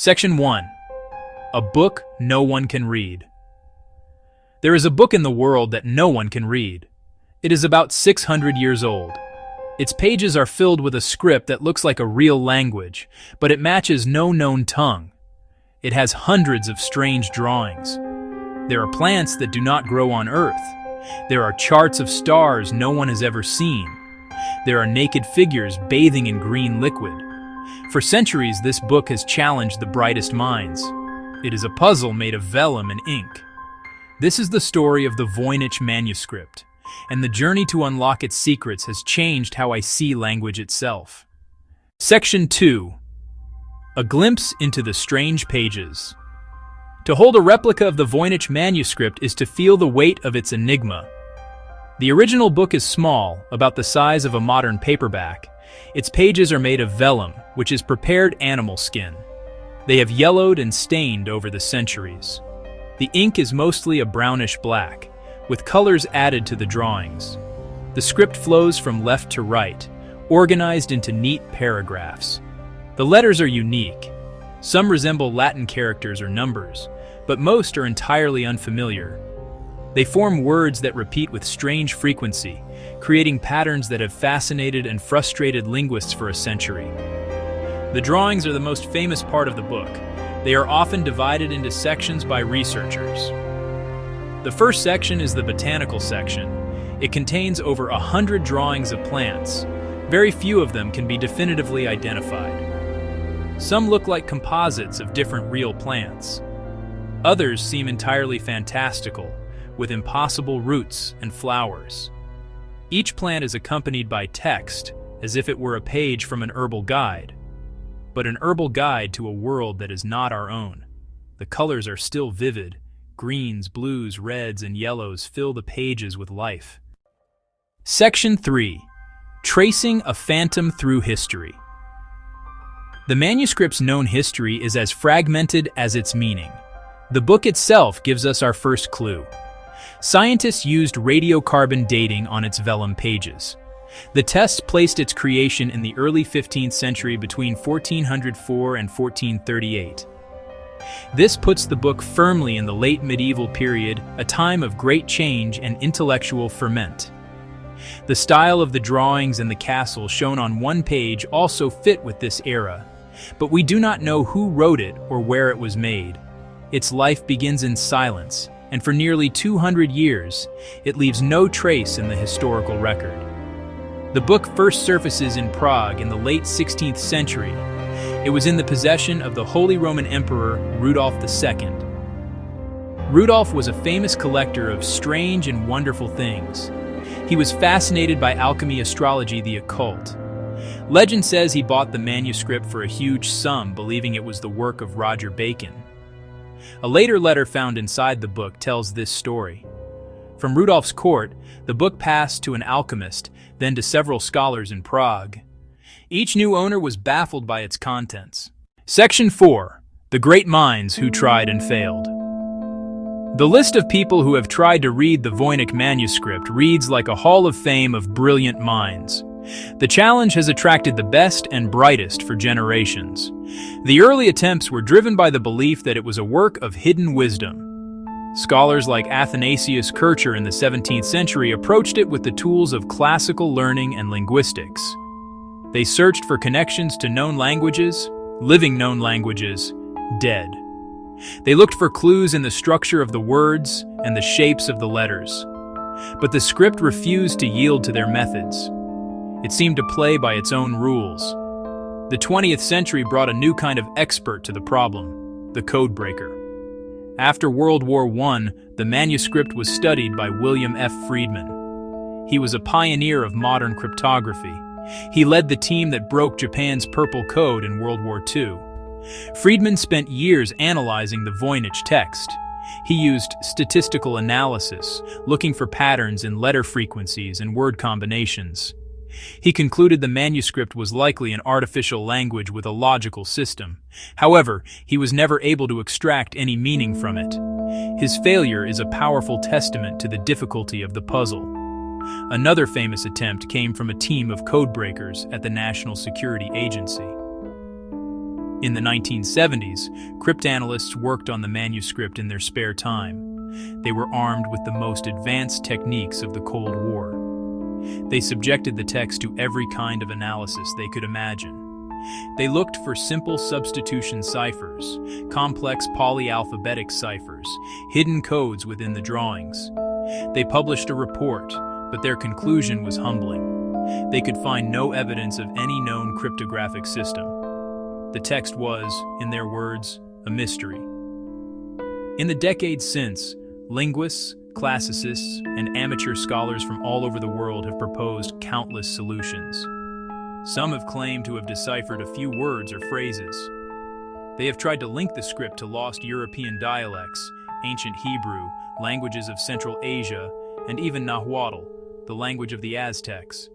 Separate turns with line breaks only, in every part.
Section 1. A book no one can read. There is a book in the world that no one can read. It is about 600 years old. Its pages are filled with a script that looks like a real language, but it matches no known tongue. It has hundreds of strange drawings. There are plants that do not grow on Earth. There are charts of stars no one has ever seen. There are naked figures bathing in green liquid. For centuries, this book has challenged the brightest minds. It is a puzzle made of vellum and ink. This is the story of the Voynich Manuscript, and the journey to unlock its secrets has changed how I see language itself. Section 2. A glimpse into the strange pages. To hold a replica of the Voynich Manuscript is to feel the weight of its enigma. The original book is small, about the size of a modern paperback. Its pages are made of vellum, which is prepared animal skin. They have yellowed and stained over the centuries. The ink is mostly a brownish black, with colors added to the drawings. The script flows from left to right, organized into neat paragraphs. The letters are unique. Some resemble Latin characters or numbers, but most are entirely unfamiliar. They form words that repeat with strange frequency, creating patterns that have fascinated and frustrated linguists for a century. The drawings are the most famous part of the book. They are often divided into sections by researchers. The first section is the botanical section. It contains over 100 drawings of plants. Very few of them can be definitively identified. Some look like composites of different real plants. Others seem entirely fantastical, with impossible roots and flowers. Each plant is accompanied by text, as if it were a page from an herbal guide. But an herbal guide to a world that is not our own. The colors are still vivid. Greens, blues, reds, and yellows fill the pages with life. Section 3. Tracing a phantom through history. The manuscript's known history is as fragmented as its meaning. The book itself gives us our first clue. Scientists used radiocarbon dating on its vellum pages. The tests placed its creation in the early 15th century between 1404 and 1438. This puts the book firmly in the late medieval period, a time of great change and intellectual ferment. The style of the drawings and the castle shown on one page also fit with this era, but we do not know who wrote it or where it was made. Its life begins in silence, and for nearly 200 years, it leaves no trace in the historical record. The book first surfaces in Prague in the late 16th century. It was in the possession of the Holy Roman Emperor Rudolf II. Rudolf was a famous collector of strange and wonderful things. He was fascinated by alchemy, astrology, the occult. Legend says he bought the manuscript for a huge sum, believing it was the work of Roger Bacon. A later letter found inside the book tells this story. From Rudolf's court, the book passed to an alchemist, then to several scholars in Prague. Each new owner was baffled by its contents. Section 4. The Great Minds Who Tried and Failed. The list of people who have tried to read the Voynich Manuscript reads like a hall of fame of brilliant minds. The challenge has attracted the best and brightest for generations. The early attempts were driven by the belief that it was a work of hidden wisdom. Scholars like Athanasius Kircher in the 17th century approached it with the tools of classical learning and linguistics. They searched for connections to known languages, living known languages, dead. They looked for clues in the structure of the words and the shapes of the letters. But the script refused to yield to their methods. It seemed to play by its own rules. The 20th century brought a new kind of expert to the problem, the code breaker. After World War I, the manuscript was studied by William F. Friedman. He was a pioneer of modern cryptography. He led the team that broke Japan's Purple Code in World War II. Friedman spent years analyzing the Voynich text. He used statistical analysis, looking for patterns in letter frequencies and word combinations. He concluded the manuscript was likely an artificial language with a logical system. However, he was never able to extract any meaning from it. His failure is a powerful testament to the difficulty of the puzzle. Another famous attempt came from a team of codebreakers at the National Security Agency. In the 1970s, cryptanalysts worked on the manuscript in their spare time. They were armed with the most advanced techniques of the Cold War. They subjected the text to every kind of analysis they could imagine. They looked for simple substitution ciphers, complex polyalphabetic ciphers, hidden codes within the drawings. They published a report, but their conclusion was humbling. They could find no evidence of any known cryptographic system. The text was, in their words, a mystery. In the decades since, linguists, classicists, and amateur scholars from all over the world have proposed countless solutions. Some have claimed to have deciphered a few words or phrases. They have tried to link the script to lost European dialects, ancient Hebrew, languages of Central Asia, and even Nahuatl, the language of the Aztecs.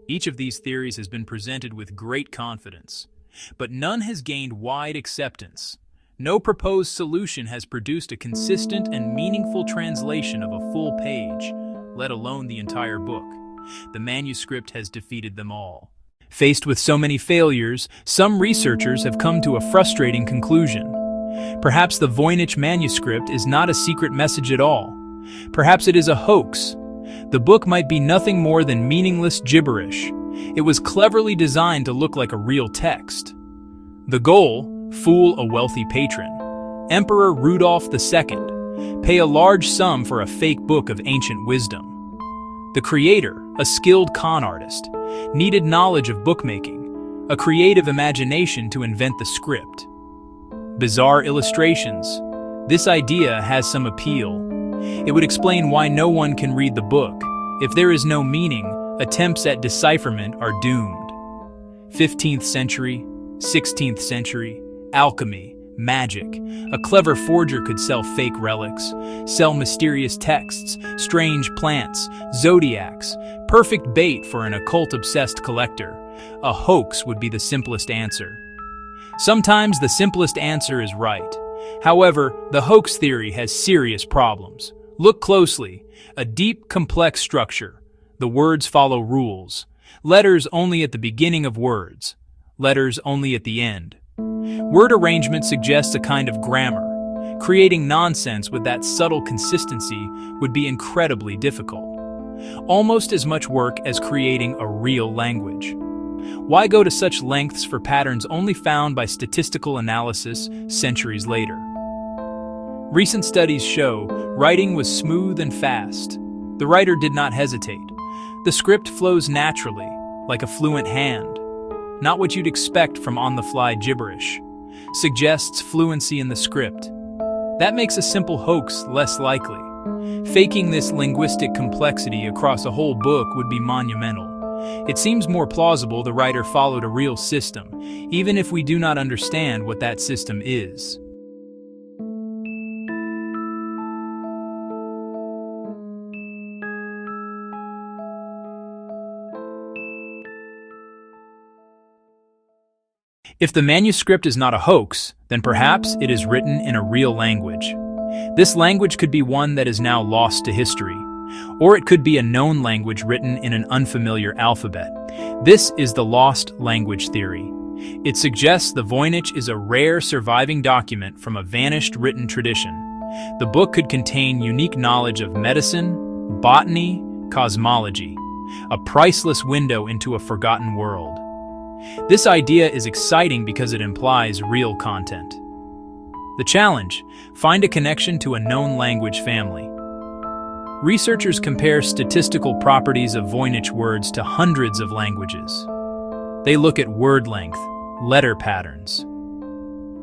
Each of these theories has been presented with great confidence, but none has gained wide acceptance. No proposed solution has produced a consistent and meaningful translation of a full page, let alone the entire book. The manuscript has defeated them all. Faced with so many failures, some researchers have come to a frustrating conclusion. Perhaps the Voynich Manuscript is not a secret message at all. Perhaps it is a hoax. The book might be nothing more than meaningless gibberish. It was cleverly designed to look like a real text. The goal: fool a wealthy patron. Emperor Rudolph II. Pay a large sum for a fake book of ancient wisdom. The creator, a skilled con artist, needed knowledge of bookmaking, a creative imagination to invent the script. Bizarre illustrations. This idea has some appeal. It would explain why no one can read the book. If there is no meaning, attempts at decipherment are doomed. 15th century, 16th century, alchemy, magic. A clever forger could sell fake relics, sell mysterious texts, strange plants, zodiacs, perfect bait for an occult-obsessed collector. A hoax would be the simplest answer. Sometimes the simplest answer is right. However, the hoax theory has serious problems. Look closely. A deep, complex structure. The words follow rules. Letters only at the beginning of words. Letters only at the end. Word arrangement suggests a kind of grammar. Creating nonsense with that subtle consistency would be incredibly difficult. Almost as much work as creating a real language. Why go to such lengths for patterns only found by statistical analysis centuries later? Recent studies show writing was smooth and fast. The writer did not hesitate. The script flows naturally, like a fluent hand. Not what you'd expect from on-the-fly gibberish. Suggests fluency in the script. That makes a simple hoax less likely. Faking this linguistic complexity across a whole book would be monumental. It seems more plausible the writer followed a real system, even if we do not understand what that system is. If the manuscript is not a hoax, then perhaps it is written in a real language. This language could be one that is now lost to history, or it could be a known language written in an unfamiliar alphabet. This is the lost language theory. It suggests the Voynich is a rare surviving document from a vanished written tradition. The book could contain unique knowledge of medicine, botany, cosmology, a priceless window into a forgotten world. This idea is exciting because it implies real content. The challenge: find a connection to a known language family. Researchers compare statistical properties of Voynich words to hundreds of languages. They look at word length, letter patterns.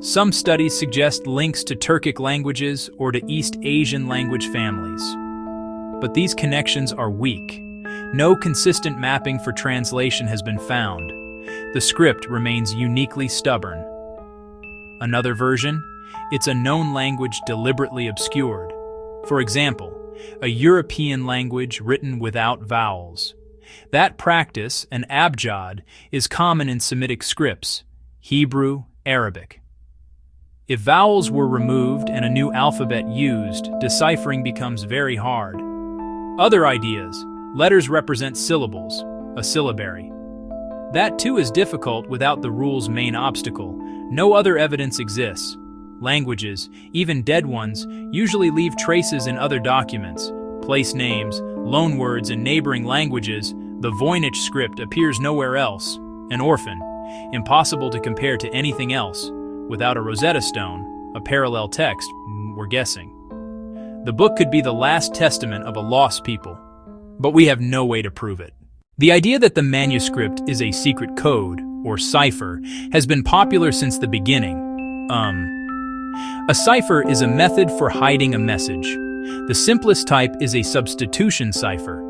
Some studies suggest links to Turkic languages or to East Asian language families. But these connections are weak. No consistent mapping for translation has been found. The script remains uniquely stubborn. Another version: it's a known language deliberately obscured. For example, a European language written without vowels. That practice, an abjad, is common in Semitic scripts, Hebrew, Arabic. If vowels were removed and a new alphabet used, deciphering becomes very hard. Other ideas: letters represent syllables, a syllabary. That too is difficult without the rule's main obstacle, No other evidence exists. Languages, even dead ones, usually leave traces in other documents, place names, loanwords in neighboring languages. The Voynich script appears nowhere else. An orphan, impossible to compare to anything else. Without a Rosetta Stone, a parallel text, we're guessing. The book could be the last testament of a lost people, but we have no way to prove it. The idea that the manuscript is a secret code, or cipher, has been popular since the beginning. A cipher is a method for hiding a message. The simplest type is a substitution cipher,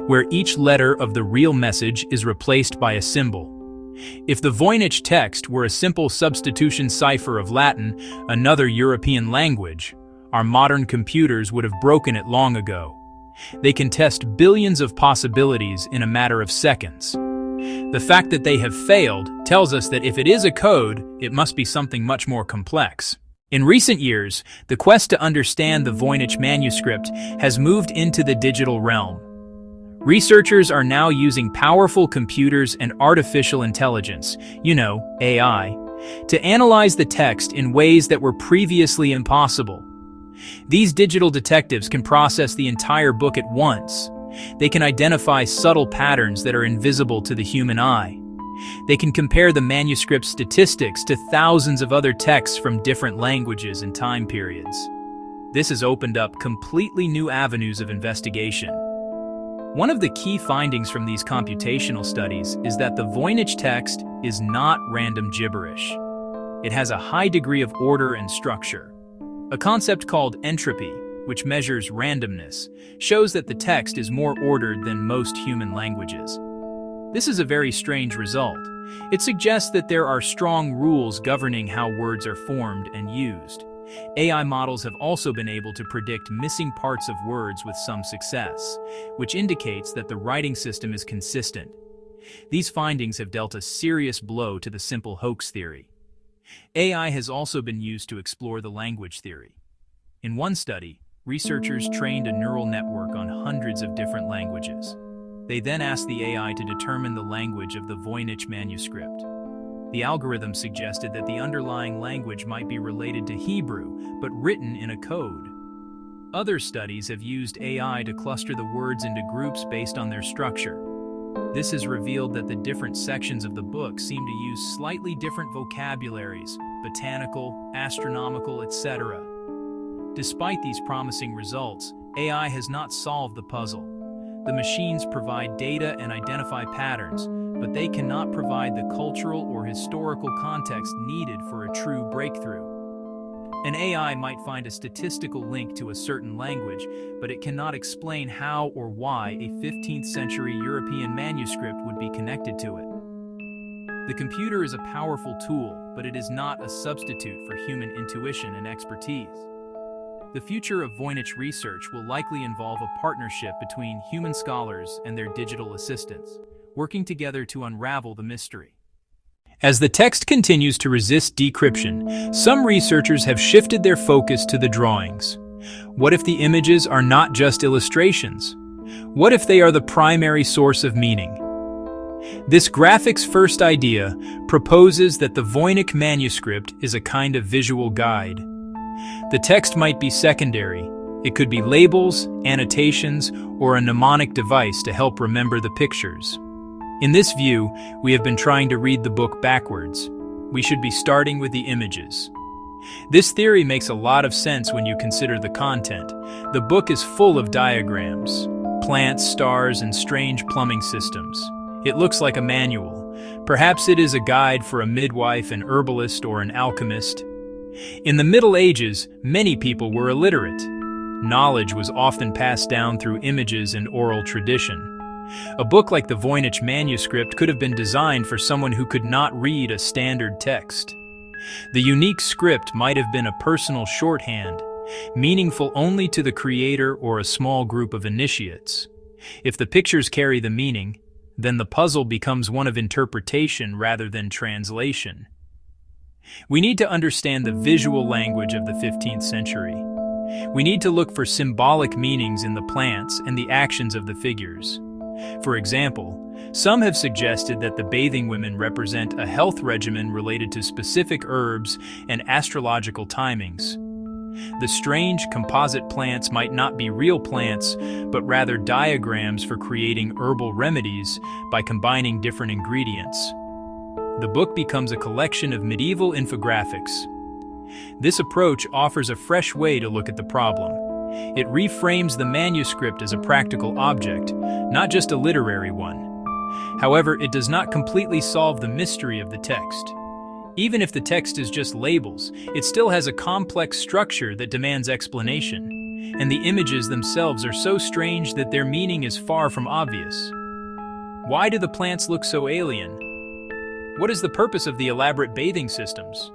where each letter of the real message is replaced by a symbol. If the Voynich text were a simple substitution cipher of Latin, another European language, our modern computers would have broken it long ago. They can test billions of possibilities in a matter of seconds. The fact that they have failed tells us that if it is a code, it must be something much more complex. In recent years, the quest to understand the Voynich manuscript has moved into the digital realm. Researchers are now using powerful computers and artificial intelligence, AI, to analyze the text in ways that were previously impossible. These digital detectives can process the entire book at once. They can identify subtle patterns that are invisible to the human eye. They can compare the manuscript statistics to thousands of other texts from different languages and time periods. This has opened up completely new avenues of investigation. One of the key findings from these computational studies is that the Voynich text is not random gibberish. It has a high degree of order and structure. A concept called entropy, which measures randomness, shows that the text is more ordered than most human languages. This is a very strange result. It suggests that there are strong rules governing how words are formed and used. AI models have also been able to predict missing parts of words with some success, which indicates that the writing system is consistent. These findings have dealt a serious blow to the simple hoax theory. AI has also been used to explore the language theory. In one study, researchers trained a neural network on hundreds of different languages. They then asked the AI to determine the language of the Voynich manuscript. The algorithm suggested that the underlying language might be related to Hebrew, but written in a code. Other studies have used AI to cluster the words into groups based on their structure. This has revealed that the different sections of the book seem to use slightly different vocabularies, botanical, astronomical, etc. Despite these promising results, AI has not solved the puzzle. The machines provide data and identify patterns, but they cannot provide the cultural or historical context needed for a true breakthrough. An AI might find a statistical link to a certain language, but it cannot explain how or why a 15th century European manuscript would be connected to it. The computer is a powerful tool, but it is not a substitute for human intuition and expertise. The future of Voynich research will likely involve a partnership between human scholars and their digital assistants, working together to unravel the mystery. As the text continues to resist decryption, some researchers have shifted their focus to the drawings. What if the images are not just illustrations? What if they are the primary source of meaning? This graphics-first idea proposes that the Voynich manuscript is a kind of visual guide. The text might be secondary. It could be labels, annotations, or a mnemonic device to help remember the pictures. In this view, we have been trying to read the book backwards. We should be starting with the images. This theory makes a lot of sense when you consider the content. The book is full of diagrams, plants, stars, and strange plumbing systems. It looks like a manual. Perhaps it is a guide for a midwife, an herbalist, or an alchemist. In the Middle Ages, many people were illiterate. Knowledge was often passed down through images and oral tradition. A book like the Voynich manuscript could have been designed for someone who could not read a standard text. The unique script might have been a personal shorthand, meaningful only to the creator or a small group of initiates. If the pictures carry the meaning, then the puzzle becomes one of interpretation rather than translation. We need to understand the visual language of the 15th century. We need to look for symbolic meanings in the plants and the actions of the figures. For example, some have suggested that the bathing women represent a health regimen related to specific herbs and astrological timings. The strange composite plants might not be real plants, but rather diagrams for creating herbal remedies by combining different ingredients. The book becomes a collection of medieval infographics. This approach offers a fresh way to look at the problem. It reframes the manuscript as a practical object, not just a literary one. However, it does not completely solve the mystery of the text. Even if the text is just labels, it still has a complex structure that demands explanation, and the images themselves are so strange that their meaning is far from obvious. Why do the plants look so alien? What is the purpose of the elaborate bathing systems?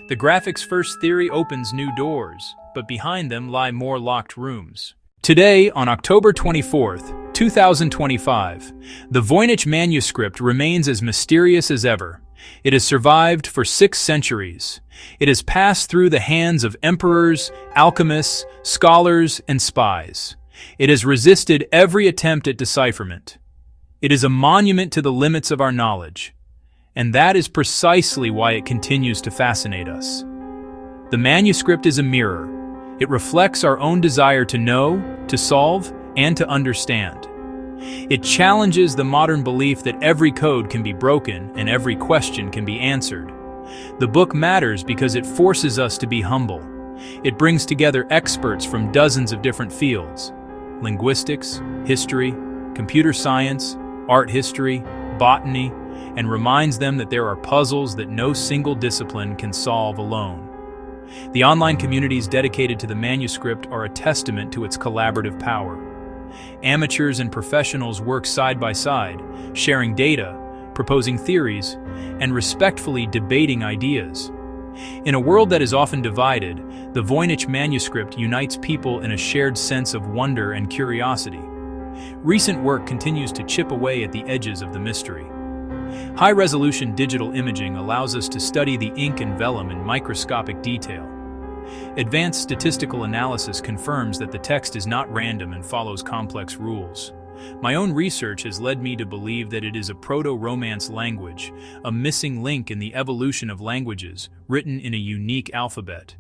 The graphic's first theory opens new doors, but behind them lie more locked rooms. Today, on October 24th, 2025, the Voynich Manuscript remains as mysterious as ever. It has survived for 6 centuries. It has passed through the hands of emperors, alchemists, scholars, and spies. It has resisted every attempt at decipherment. It is a monument to the limits of our knowledge. And that is precisely why it continues to fascinate us. The manuscript is a mirror. It reflects our own desire to know, to solve, and to understand. It challenges the modern belief that every code can be broken and every question can be answered. The book matters because it forces us to be humble. It brings together experts from dozens of different fields: linguistics, history, computer science, art history, botany, and reminds them that there are puzzles that no single discipline can solve alone. The online communities dedicated to the manuscript are a testament to its collaborative power. Amateurs and professionals work side by side, sharing data, proposing theories, and respectfully debating ideas. In a world that is often divided, the Voynich Manuscript unites people in a shared sense of wonder and curiosity. Recent work continues to chip away at the edges of the mystery. High-resolution digital imaging allows us to study the ink and vellum in microscopic detail. Advanced statistical analysis confirms that the text is not random and follows complex rules. My own research has led me to believe that it is a Proto-Romance language, a missing link in the evolution of languages, written in a unique alphabet.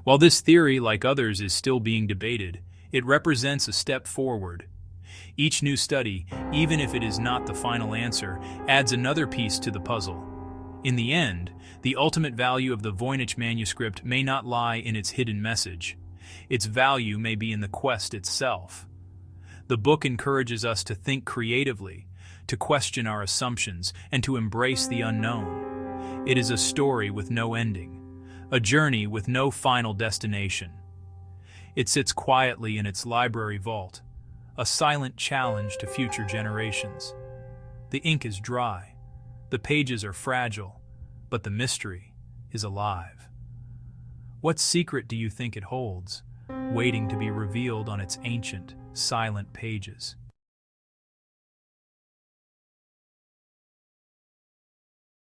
While this theory, like others, is still being debated, it represents a step forward. Each new study, even if it is not the final answer, adds another piece to the puzzle. In the end, the ultimate value of the Voynich Manuscript may not lie in its hidden message. Its value may be in the quest itself. The book encourages us to think creatively, to question our assumptions, and to embrace the unknown. It is a story with no ending, a journey with no final destination. It sits quietly in its library vault, a silent challenge to future generations. The ink is dry, the pages are fragile, but the mystery is alive. What secret do you think it holds, waiting to be revealed on its ancient, silent pages?